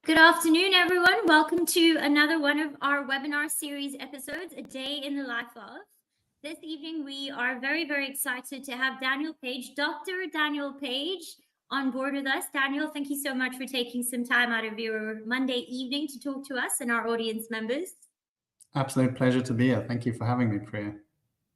Good afternoon, everyone. Welcome to another one of our webinar series episodes, A Day in the Life of. This evening, we are very, very excited to have Daniel Page, Dr. Daniel Page, on board with us. Daniel, thank you so much for taking some time out of your Monday evening to talk to us and our audience members. Absolute pleasure to be here. Thank you for having me, Priya.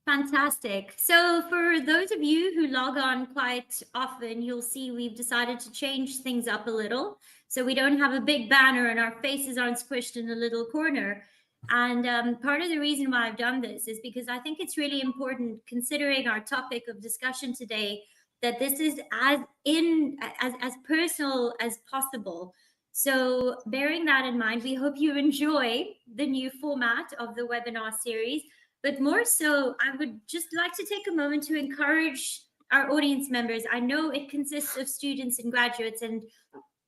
Fantastic. So for those of you who log on quite often, you'll see we've decided to change things up a little. So we don't have a big banner and our faces aren't squished in a little corner. And part of the reason why I've done this is because I think it's really important, considering our topic of discussion today, that this is as personal as possible. So bearing that in mind, we hope you enjoy the new format of the webinar series. But more so, I would just like to take a moment to encourage our audience members. I know it consists of students and graduates, and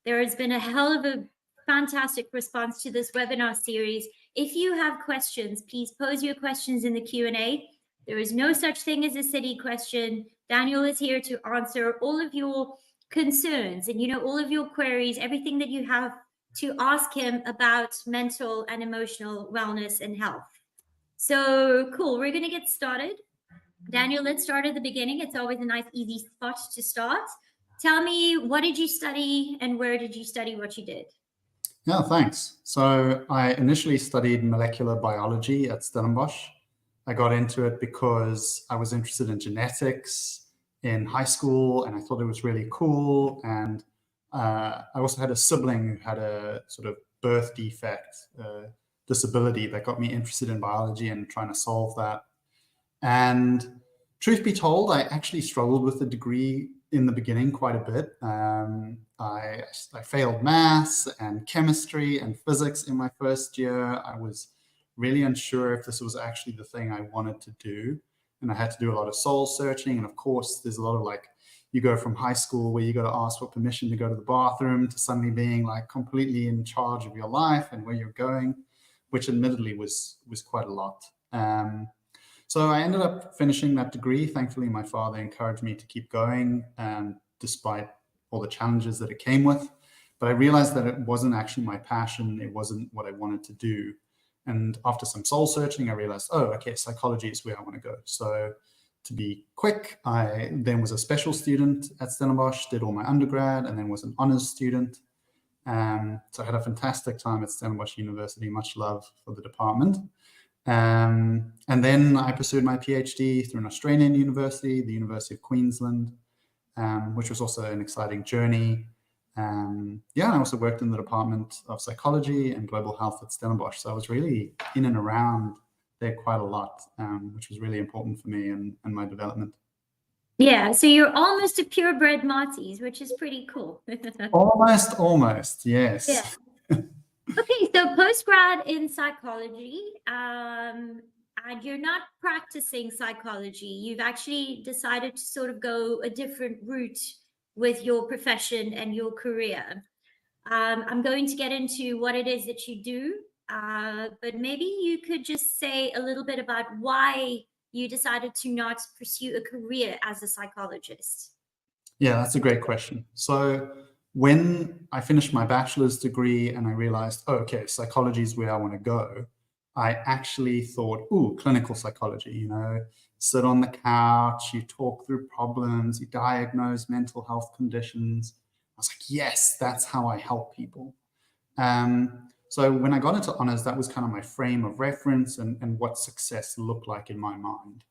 there has been a hell of a fantastic response to this webinar series. If you have questions, please pose your questions in the Q&A. There is no such thing as a silly question. Daniel is here to answer all of your concerns and, all of your queries, everything that you have to ask him about mental and emotional wellness and health. So cool, we're going to get started. Daniel, let's start at the beginning. It's always a nice, easy spot to start. Tell me, what did you study and where did you study what you did? Yeah, thanks. So I initially studied molecular biology at Stellenbosch. I got into it because I was interested in genetics in high school and I thought it was really cool. And I also had a sibling who had a sort of birth defect, disability that got me interested in biology and trying to solve that. And truth be told, I actually struggled with the degree in the beginning quite a bit. I failed maths and chemistry and physics in my first year. I was really unsure if this was actually the thing I wanted to do. And I had to do a lot of soul searching. And of course, there's a lot of you go from high school where you got to ask for permission to go to the bathroom to suddenly being completely in charge of your life and where you're going, which admittedly was quite a lot. So I ended up finishing that degree. Thankfully, my father encouraged me to keep going, despite all the challenges that it came with. But I realized that it wasn't actually my passion. It wasn't what I wanted to do. And after some soul searching, I realized, oh, okay, psychology is where I want to go. So to be quick, I then was a special student at Stellenbosch, did all my undergrad, and then was an honors student. So I had a fantastic time at Stellenbosch University, much love for the department. And then I pursued my PhD through an Australian university, the University of Queensland, which was also an exciting journey. I also worked in the Department of Psychology and Global Health at Stellenbosch. So I was really in and around there quite a lot, which was really important for me and my development. Yeah, so you're almost a purebred Marties, which is pretty cool. Almost, yes. Yeah. Okay, so postgrad in psychology, and you're not practicing psychology. You've actually decided to sort of go a different route with your profession and your career. I'm going to get into what it is that you do, but maybe you could just say a little bit about why you decided to not pursue a career as a psychologist. Yeah, that's a great question. So when I finished my bachelor's degree and I realized, oh, okay, psychology is where I want to go, I actually thought, ooh, clinical psychology, sit on the couch, you talk through problems, you diagnose mental health conditions. I was like, yes, that's how I help people. So when I got into honors, that was kind of my frame of reference and what success looked like in my mind.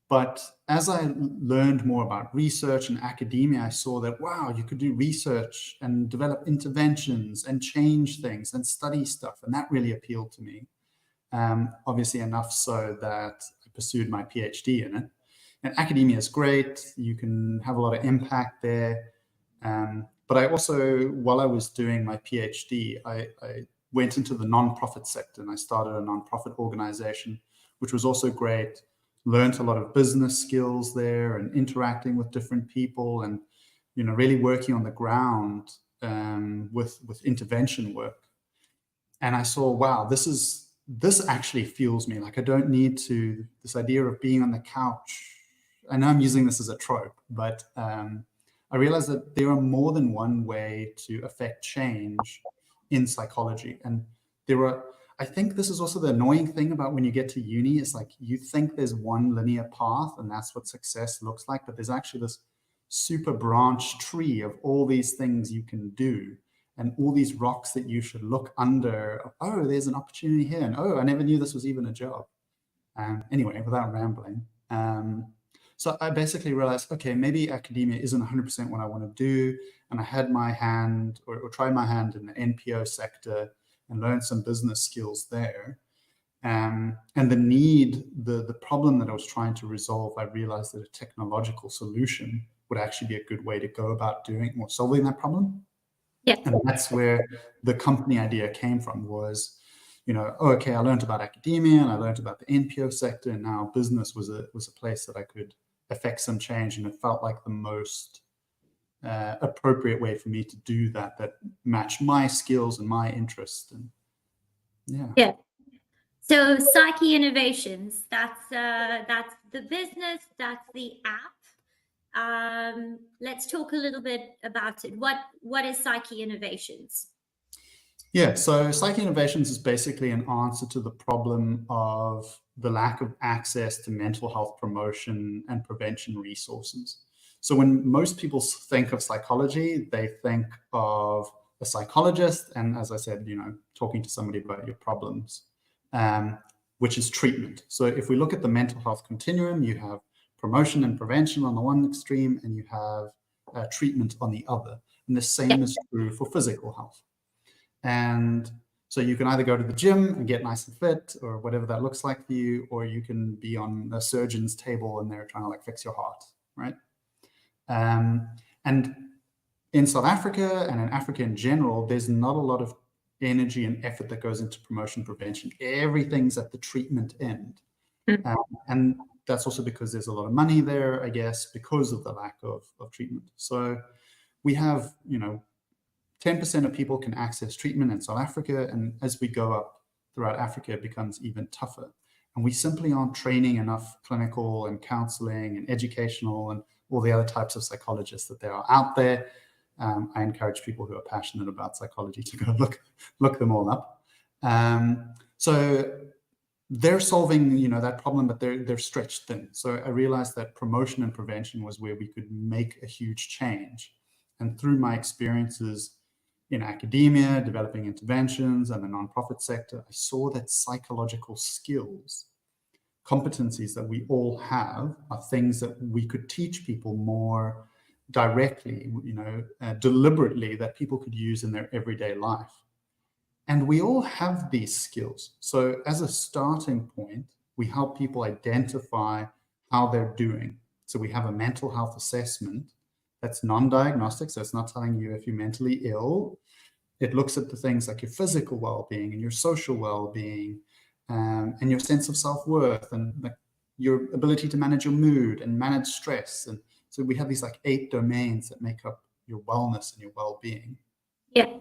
But as I learned more about research and academia, I saw that, wow, you could do research and develop interventions and change things and study stuff. And that really appealed to me. Obviously enough so that I pursued my PhD in it. And academia is great. You can have a lot of impact there. But I also, while I was doing my PhD, I went into the nonprofit sector and I started a nonprofit organization, which was also great. Learned a lot of business skills there and interacting with different people and, really working on the ground with intervention work. And I saw, wow, this actually fuels me. I don't need to, this idea of being on the couch. I know I'm using this as a trope, but I realized that there are more than one way to affect change in psychology. And I think this is also the annoying thing about when you get to uni, is like you think there's one linear path and that's what success looks like, but there's actually this super branch tree of all these things you can do and all these rocks that you should look under. Oh, there's an opportunity here, and oh, I never knew this was even a job. Anyway, without rambling, so I basically realized, okay, maybe academia isn't 100% what I want to do, and I had my hand or tried my hand in the NPO sector and learned some business skills there. And the problem that I was trying to resolve, I realized that a technological solution would actually be a good way to go about doing or solving that problem. Yeah. And that's where the company idea came from, was, okay, I learned about academia and I learned about the NPO sector, and now business was a place that I could affect some change. And it felt like the most appropriate way for me to do that matched my skills and my interest. And yeah. So Psyche Innovations, that's the business, that's the app. Let's talk a little bit about it. What is Psyche Innovations? Yeah, so Psyche Innovations is basically an answer to the problem of the lack of access to mental health promotion and prevention resources. So when most people think of psychology, they think of a psychologist and, as I said, talking to somebody about your problems, which is treatment. So if we look at the mental health continuum, you have promotion and prevention on the one extreme, and you have treatment on the other. And the same is true for physical health. And so you can either go to the gym and get nice and fit, or whatever that looks like for you, or you can be on a surgeon's table and they're trying to fix your heart, right? And in South Africa and in Africa in general, there's not a lot of energy and effort that goes into promotion prevention. Everything's at the treatment end. And that's also because there's a lot of money there, I guess, because of the lack of treatment. So we have, 10% of people can access treatment in South Africa, and as we go up throughout Africa, it becomes even tougher. And we simply aren't training enough clinical and counseling and educational and all the other types of psychologists that there are out there. I encourage people who are passionate about psychology to go look them all up. So they're solving, that problem, but they're stretched thin. So I realized that promotion and prevention was where we could make a huge change. And through my experiences in academia, developing interventions, and the nonprofit sector, I saw that psychological skills, competencies that we all have, are things that we could teach people more directly, deliberately, that people could use in their everyday life. And we all have these skills. So as a starting point, we help people identify how they're doing. So we have a mental health assessment that's non-diagnostic. So it's not telling you if you're mentally ill. It looks at the things like your physical well-being and your social well-being, and your sense of self-worth, and your ability to manage your mood and manage stress. And so we have these 8 domains that make up your wellness and your well-being. Yeah.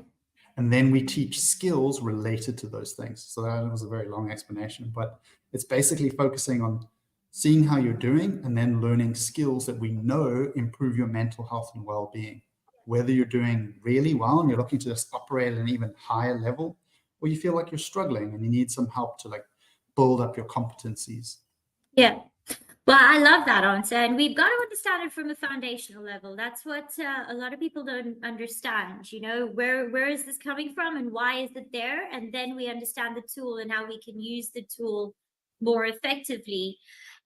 And then we teach skills related to those things. So that was a very long explanation, but it's basically focusing on seeing how you're doing and then learning skills that we know improve your mental health and well-being. Whether you're doing really well and you're looking to just operate at an even higher level, or you feel like you're struggling and you need some help to build up your competencies. Yeah. Well, I love that answer. And we've got to understand it from a foundational level. That's what a lot of people don't understand. Where is this coming from and why is it there? And then we understand the tool and how we can use the tool more effectively.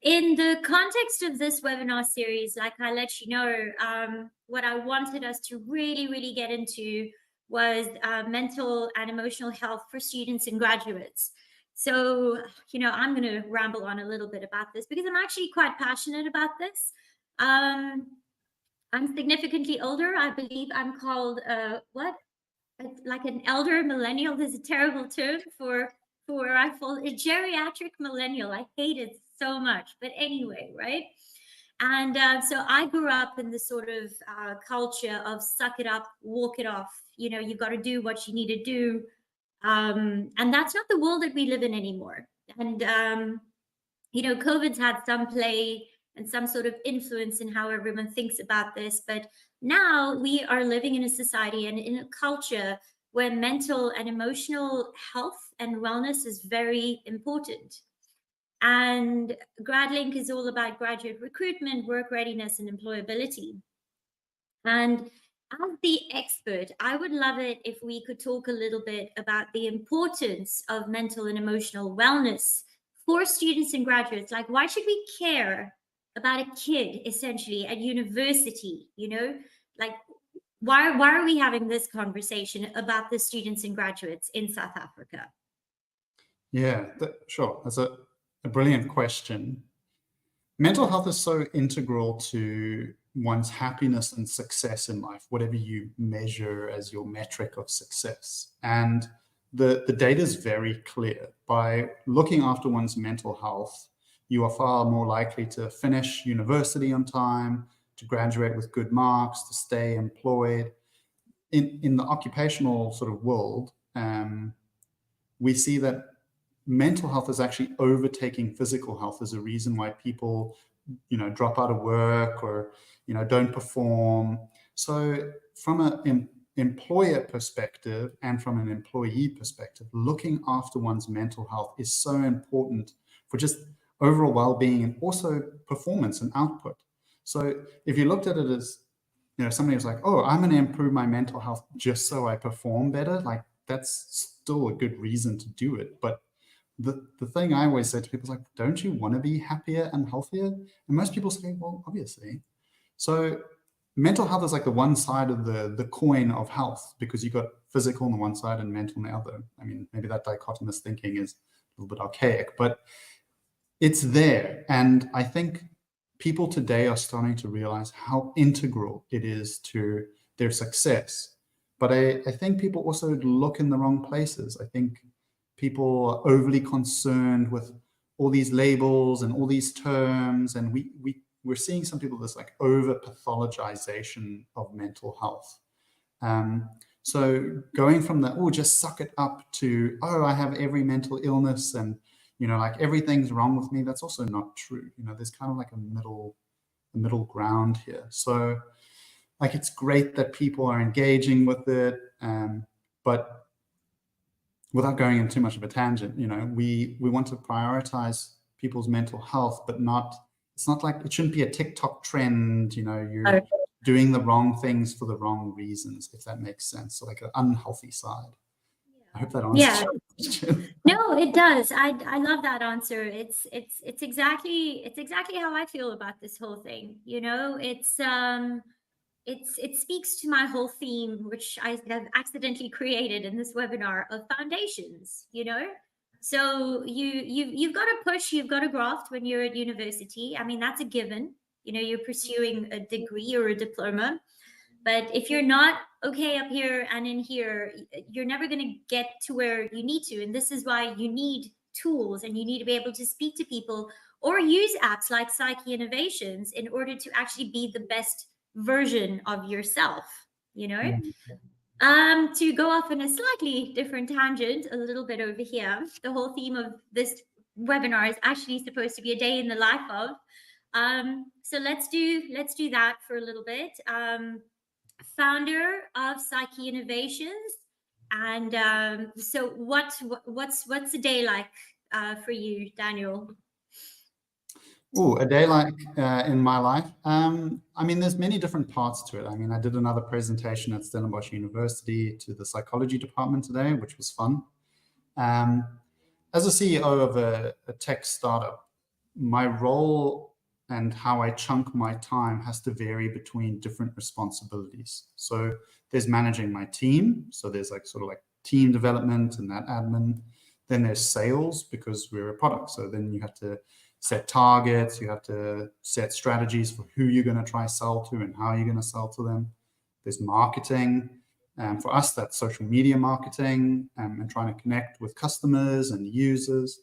In the context of this webinar series, like I let you know, what I wanted us to really, really get into was mental and emotional health for students and graduates. So, I'm going to ramble on a little bit about this because I'm actually quite passionate about this. I'm significantly older. I believe I'm called, like an elder millennial. There's a terrible term for where I fall, a geriatric millennial. I hate it so much, but anyway, right? And so I grew up in this sort of culture of suck it up, walk it off. You've got to do what you need to do. And that's not the world that we live in anymore. And, COVID's had some play and some sort of influence in how everyone thinks about this. But now we are living in a society and in a culture where mental and emotional health and wellness is very important. And Gradlinc is all about graduate recruitment, work readiness, and employability. And as the expert, I would love it if we could talk a little bit about the importance of mental and emotional wellness for students and graduates. Like, why should we care about a kid essentially at university? You know, like, why are we having this conversation about the students and graduates in South Africa? Yeah, sure. That's a brilliant question. Mental health is so integral to one's happiness and success in life, whatever you measure as your metric of success. And the data is very clear. By looking after one's mental health, you are far more likely to finish university on time, to graduate with good marks, to stay employed. In the occupational sort of world, we see that mental health is actually overtaking physical health as a reason why people, drop out of work or, don't perform. So from an employer perspective and from an employee perspective, looking after one's mental health is so important for just overall well-being and also performance and output. So if you looked at it as, somebody was like, oh, I'm going to improve my mental health just so I perform better, like that's still a good reason to do it. But the thing I always say to people is like, don't you want to be happier and healthier? And most people say, well, obviously. So mental health is like the one side of the coin of health, because you got physical on the one side and mental on the other. I mean, maybe that dichotomous thinking is a little bit archaic, but it's there. And I think people today are starting to realize how integral it is to their success. But I think people also look in the wrong places. I think people are overly concerned with all these labels and all these terms, and we're seeing some people this like over pathologization of mental health. So going from the just suck it up to I have every mental illness and like everything's wrong with me, that's also not true. There's kind of like a middle ground here. So like it's great that people are engaging with it, but without going in too much of a tangent, we want to prioritize people's mental health, but it's not like it shouldn't be a TikTok trend, you're doing the wrong things for the wrong reasons, if that makes sense. So like an unhealthy side. I hope that answers your question. No, it does. I love that answer. It's exactly how I feel about this whole thing. It speaks to my whole theme, which I have accidentally created in this webinar, of foundations. So you've got to push, you've got to graft when you're at university. I mean, that's a given. You're pursuing a degree or a diploma. But if you're not okay up here and in here, you're never going to get to where you need to. And this is why you need tools, and you need to be able to speak to people or use apps like Psyche Innovations in order to actually be the best version of yourself, To go off on a slightly different tangent, a little bit over here, the whole theme of this webinar is actually supposed to be a day in the life of. So let's do that for a little bit. Founder of Psyche Innovations, and so what's a day like for you, Daniel? Oh, a day like in my life. I mean, there's many different parts to it. I mean, I did another presentation at Stellenbosch University to the psychology department today, which was fun. As a CEO of a tech startup, my role and how I chunk my time has to vary between different responsibilities. So there's managing my team. So there's like sort of like team development and that admin. Then there's sales, because we're a product. So then you have to set targets, you have to set strategies for who you're going to try sell to and how you're going to sell to them. There's marketing. For us, that's social media marketing, and trying to connect with customers and users.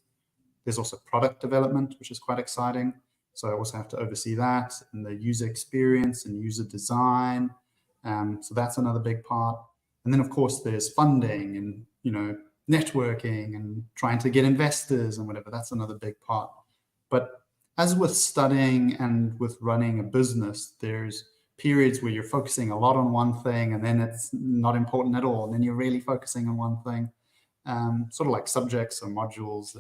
There's also product development, which is quite exciting. So I also have to oversee that, and the user experience and user design. So that's another big part. And then, of course, there's funding and, networking and trying to get investors and whatever. That's another big part. But as with studying and with running a business, there's periods where you're focusing a lot on one thing and then it's not important at all, and then you're really focusing on one thing. Sort of like subjects or modules.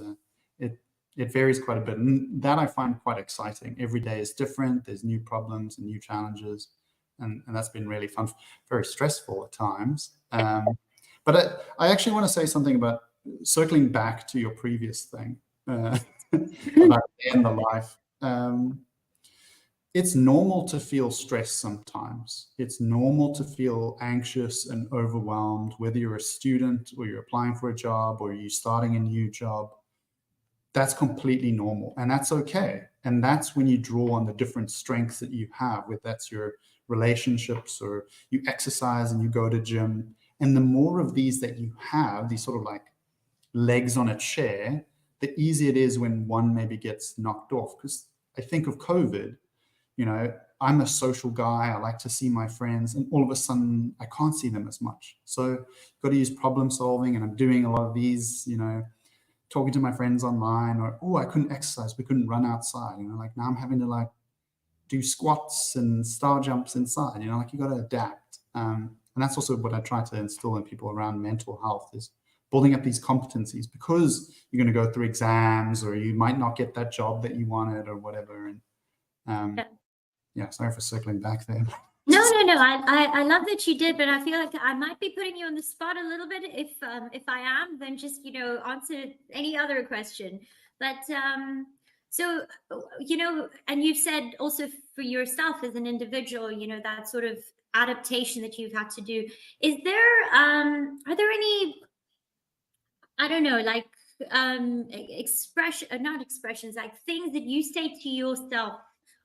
It varies quite a bit, and that I find quite exciting. Every day is different. There's new problems and new challenges, and that's been really fun. Very stressful at times, but I actually want to say something about circling back to your previous thing about the end of life. It's normal to feel stressed sometimes. It's normal to feel anxious and overwhelmed, whether you're a student or you're applying for a job or you're starting a new job. That's completely normal, and that's okay. And that's when you draw on the different strengths that you have, whether that's your relationships or you exercise and you go to gym. And the more of these that you have, these sort of like legs on a chair, the easier it is when one maybe gets knocked off. Because I think of COVID, you know, I'm a social guy. I like to see my friends, and all of a sudden I can't see them as much. So got to use problem solving, and I'm doing a lot of these, you know, talking to my friends online, or, oh, I couldn't exercise. We couldn't run outside. You know, like now I'm having to like do squats and star jumps inside, you know, like you got to adapt. And that's also what I try to instill in people around mental health, is building up these competencies, because you're going to go through exams, or you might not get that job that you wanted or whatever. And yeah, sorry for circling back there. No. I love that you did, but I feel like I might be putting you on the spot a little bit. If I am, then just, you know, answer any other question. But so, you know, and you've said also for yourself as an individual, you know, that sort of adaptation that you've had to do. Is there are there any, I don't know, like not expressions, like things that you say to yourself,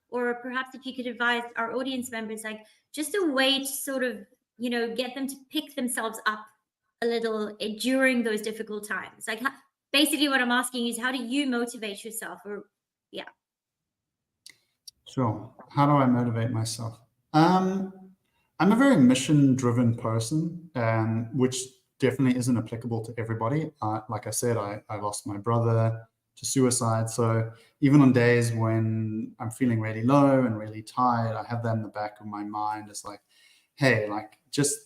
or perhaps if you could advise our audience members, like just a way to sort of, you know, get them to pick themselves up a little during those difficult times. Like basically what I'm asking is, how do you motivate yourself? Or Sure. How do I motivate myself? I'm a very mission-driven person, which definitely isn't applicable to everybody. Like I said, I lost my brother to suicide. So even on days when I'm feeling really low and really tired, I have that in the back of my mind. It's like, hey, like just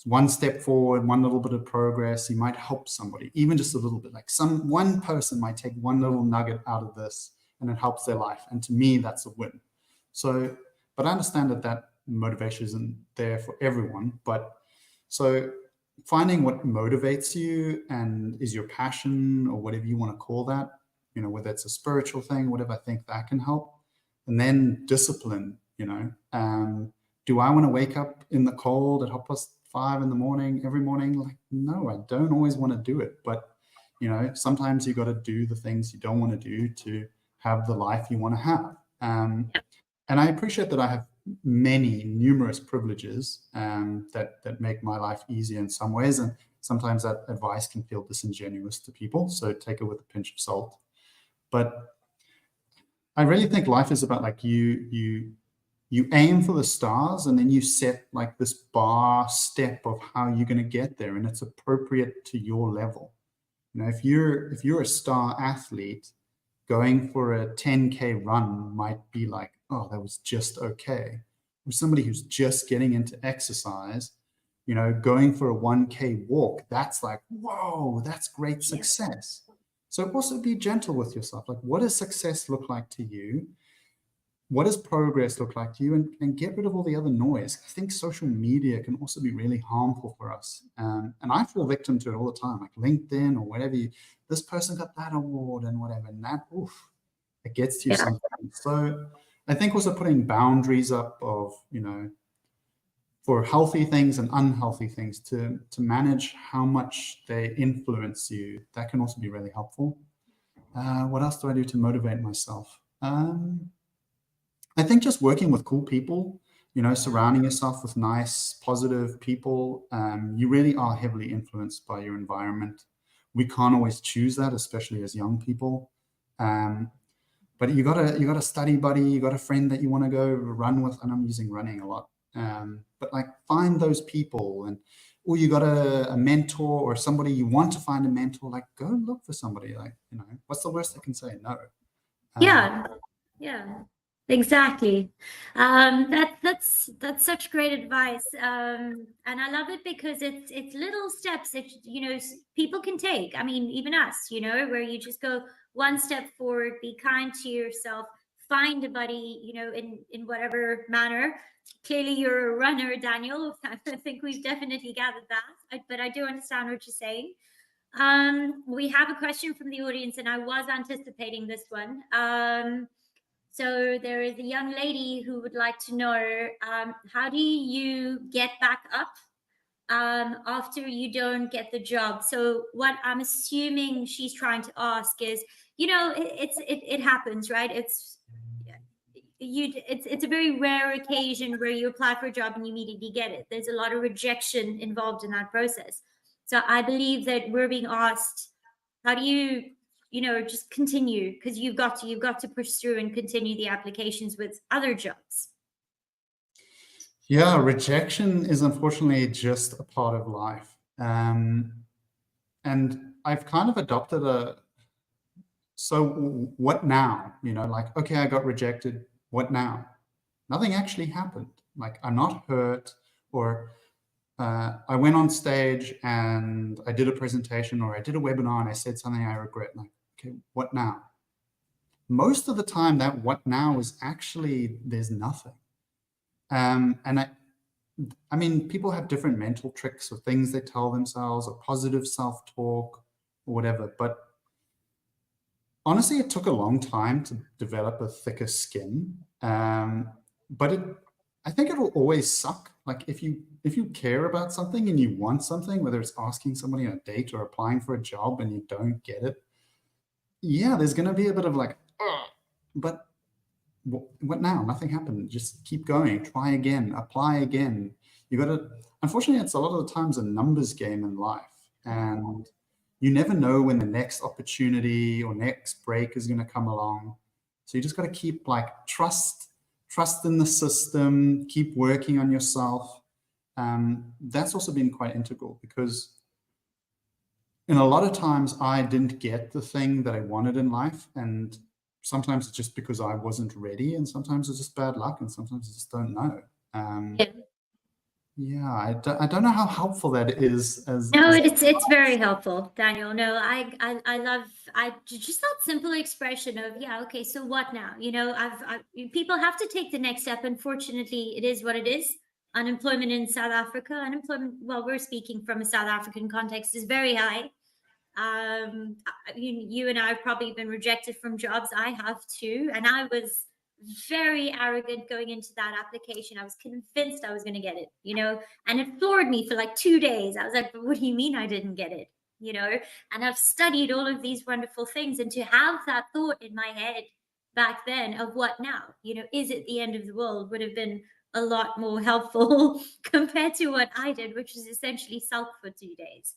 one step forward, one little bit of progress, you might help somebody, even just a little bit. Like one person might take one little nugget out of this and it helps their life. And to me, that's a win. So, but I understand that motivation isn't there for everyone. But so finding what motivates you and is your passion, or whatever you want to call that, you know, whether it's a spiritual thing, whatever, I think that can help. And then discipline, you know, do I want to wake up in the cold at 5:30 in the morning every morning? Like, no, I don't always want to do it. But, you know, sometimes you got to do the things you don't want to do to have the life you want to have. And I appreciate that I have numerous privileges that make my life easier in some ways. And sometimes that advice can feel disingenuous to people. So take it with a pinch of salt. But I really think life is about like you aim for the stars, and then you set like this bar step of how you're going to get there, and it's appropriate to your level. You know, if you're a star athlete, going for a 10K run might be like, oh, that was just okay. Or somebody who's just getting into exercise, you know, going for a 1K walk, that's like, whoa, that's great success. So also be gentle with yourself. Like, what does success look like to you? What does progress look like to you? And get rid of all the other noise. I think social media can also be really harmful for us. And I fall victim to it all the time, like LinkedIn or whatever. This person got that award and whatever, and that, it gets to you sometimes. So I think also putting boundaries up of, you know, for healthy things and unhealthy things, to manage how much they influence you, that can also be really helpful. What else do I do to motivate myself? I think just working with cool people, you know, surrounding yourself with nice, positive people. You really are heavily influenced by your environment. We can't always choose that, especially as young people. But you got a study buddy, you got a friend that you want to go run with, and I'm using running a lot. But like, find those people, or you got a mentor or somebody you want to find a mentor. Like, go look for somebody. Like, you know, what's the worst they can say? No. Yeah. Exactly. That's such great advice. And I love it because it's little steps that, people can take. I mean, even us, where you just go one step forward, be kind to yourself, find a buddy, in whatever manner. Clearly, you're a runner, Daniel. I think we've definitely gathered that. But I do understand what you're saying. We have a question from the audience, and I was anticipating this one. So there is a young lady who would like to know, how do you get back up after you don't get the job? So what I'm assuming she's trying to ask is, it happens, right? It's a very rare occasion where you apply for a job and you immediately get it. There's a lot of rejection involved in that process. So I believe that we're being asked, how do you, just continue, because you've got to push through and continue the applications with other jobs. Yeah, rejection is unfortunately just a part of life. And I've kind of adopted so what now? Like, okay, I got rejected. What now? Nothing actually happened. Like, I'm not hurt, or I went on stage and I did a presentation, or I did a webinar and I said something I regret. Like, okay, what now? Most of the time, that what now is actually, there's nothing. And I mean, people have different mental tricks or things they tell themselves, or positive self-talk or whatever. But honestly, it took a long time to develop a thicker skin. But I think it'll always suck. Like, if you care about something and you want something, whether it's asking somebody on a date or applying for a job and you don't get it, yeah, there's going to be a bit of like, ugh. But what now? Nothing happened. Just keep going. Try again. Apply again. You got to. Unfortunately, it's a lot of the times a numbers game in life, and you never know when the next opportunity or next break is going to come along. So you just got to keep like trust in the system. Keep working on yourself. That's also been quite integral, because in a lot of times I didn't get the thing that I wanted in life, and sometimes it's just because I wasn't ready, and sometimes it's just bad luck, and sometimes I just don't know. Yeah. Yeah, I don't know how helpful that is. No, it's very helpful, Daniel. No, I love just that simple expression of, yeah, okay, so what now? People have to take the next step. Unfortunately, it is what it is. Unemployment in South Africa, well, we're speaking from a South African context, is very high. You and I have probably been rejected from jobs. I have too, and I was very arrogant going into that application. I was convinced I was going to get it, and it floored me for like 2 days. I was like, what do you mean I didn't get it? And I've studied all of these wonderful things, and to have that thought in my head back then of what now, is it the end of the world, would have been a lot more helpful compared to what I did, which is essentially sulk for 2 days.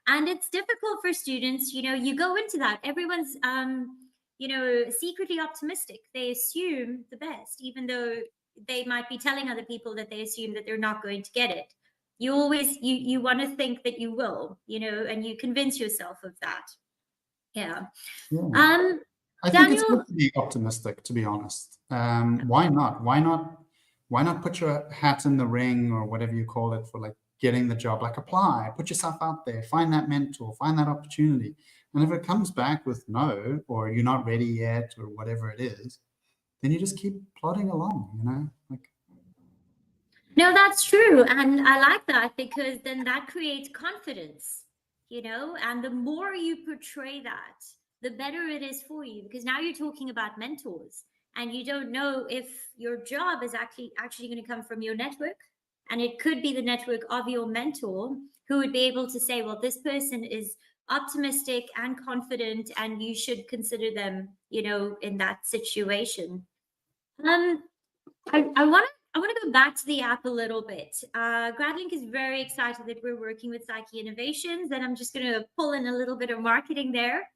And it's difficult for students. You go into that, everyone's secretly optimistic. They assume the best, even though they might be telling other people that they assume that they're not going to get it. You always you want to think that you will, and you convince yourself of that. Yeah. I think it's good to be optimistic, to be honest. Why not? Why not put your hat in the ring, or whatever you call it, for like getting the job? Like, apply, put yourself out there, find that mentor, find that opportunity. And if it comes back with no, or you're not ready yet, or whatever it is, then you just keep plodding along, like. No, that's true. And I like that, because then that creates confidence, and the more you portray that, the better it is for you, because now you're talking about mentors, and you don't know if your job is actually going to come from your network. And it could be the network of your mentor, who would be able to say, well, this person is optimistic and confident, and you should consider them, in that situation. I want to go back to the app a little bit. Gradlinc is very excited that we're working with Psyche Innovations, and I'm just going to pull in a little bit of marketing there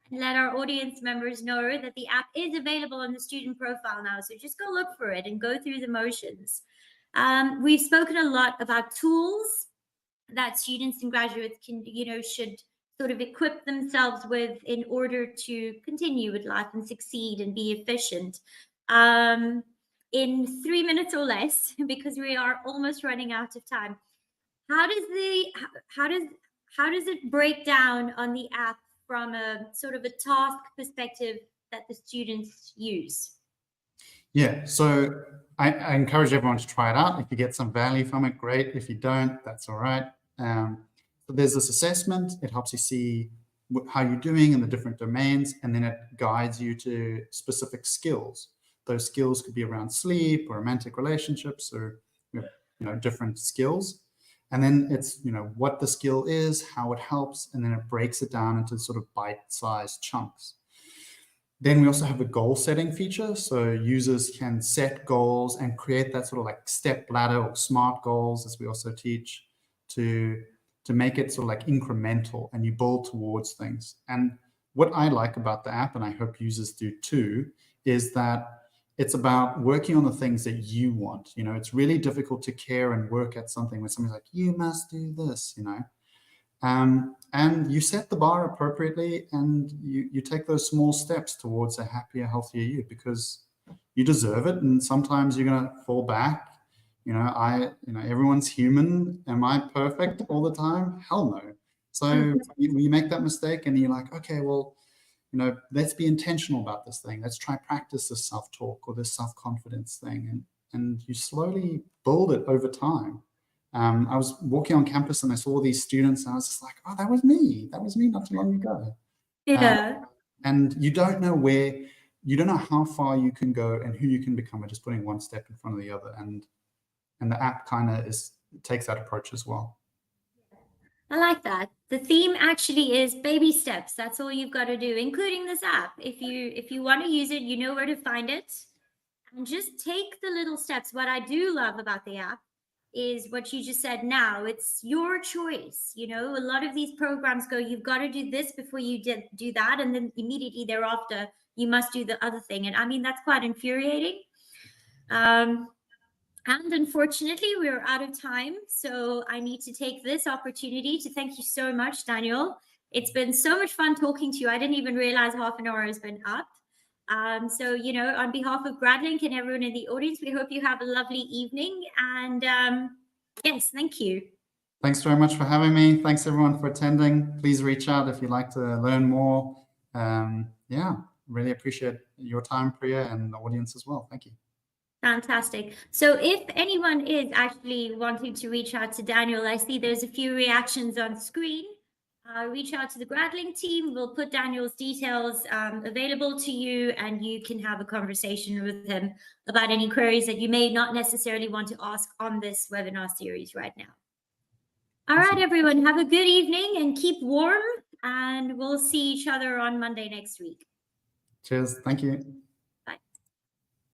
and let our audience members know that the app is available on the student profile now. So just go look for it and go through the motions. We've spoken a lot about tools that students and graduates can, should sort of equip themselves with in order to continue with life and succeed and be efficient. in 3 minutes or less, because we are almost running out of time. How does it break down on the app from a sort of a task perspective that the students use? Yeah, so I encourage everyone to try it out. If you get some value from it, great. If you don't, that's all right. So there's this assessment. It helps you see how you're doing in the different domains, and then it guides you to specific skills. Those skills could be around sleep or romantic relationships, or different skills. And then it's what the skill is, how it helps, and then it breaks it down into sort of bite-sized chunks. Then we also have a goal setting feature. So users can set goals and create that sort of like step ladder or SMART goals, as we also teach, to make it sort of like incremental, and you build towards things. And what I like about the app, and I hope users do too, is that it's about working on the things that you want. It's really difficult to care and work at something when somebody's like, you must do this, and you set the bar appropriately, and you take those small steps towards a happier, healthier you, because you deserve it. And sometimes you're going to fall back. Everyone's human. Am I perfect all the time? Hell no. So you make that mistake, and you're like, okay, well, let's be intentional about this thing. Let's try practice this self-talk or this self-confidence thing. And you slowly build it over time. I was walking on campus and I saw these students, and I was just like, oh, that was me. That was me not too long ago. Yeah. And you don't know how far you can go and who you can become by just putting one step in front of the other. And the app kind of takes that approach as well. I like that. The theme actually is baby steps. That's all you've got to do, including this app. If you want to use it, you know where to find it. And just take the little steps. What I do love about the app is what you just said now. It's your choice. A lot of these programs go, you've got to do this before you do that. And then immediately thereafter, you must do the other thing. And I mean, that's quite infuriating. And unfortunately, we're out of time. So I need to take this opportunity to thank you so much, Daniel. It's been so much fun talking to you. I didn't even realize half an hour has been up. So, on behalf of Gradlinc and everyone in the audience, we hope you have a lovely evening. And yes, thank you. Thanks very much for having me. Thanks, everyone, for attending. Please reach out if you'd like to learn more. Really appreciate your time, Priya, and the audience as well. Thank you. Fantastic. So if anyone is actually wanting to reach out to Daniel, I see there's a few reactions on screen. Reach out to the Gradlinc team. We'll put Daniel's details available to you, and you can have a conversation with him about any queries that you may not necessarily want to ask on this webinar series right now. All right, everyone, have a good evening and keep warm, and we'll see each other on Monday next week. Cheers. Thank you.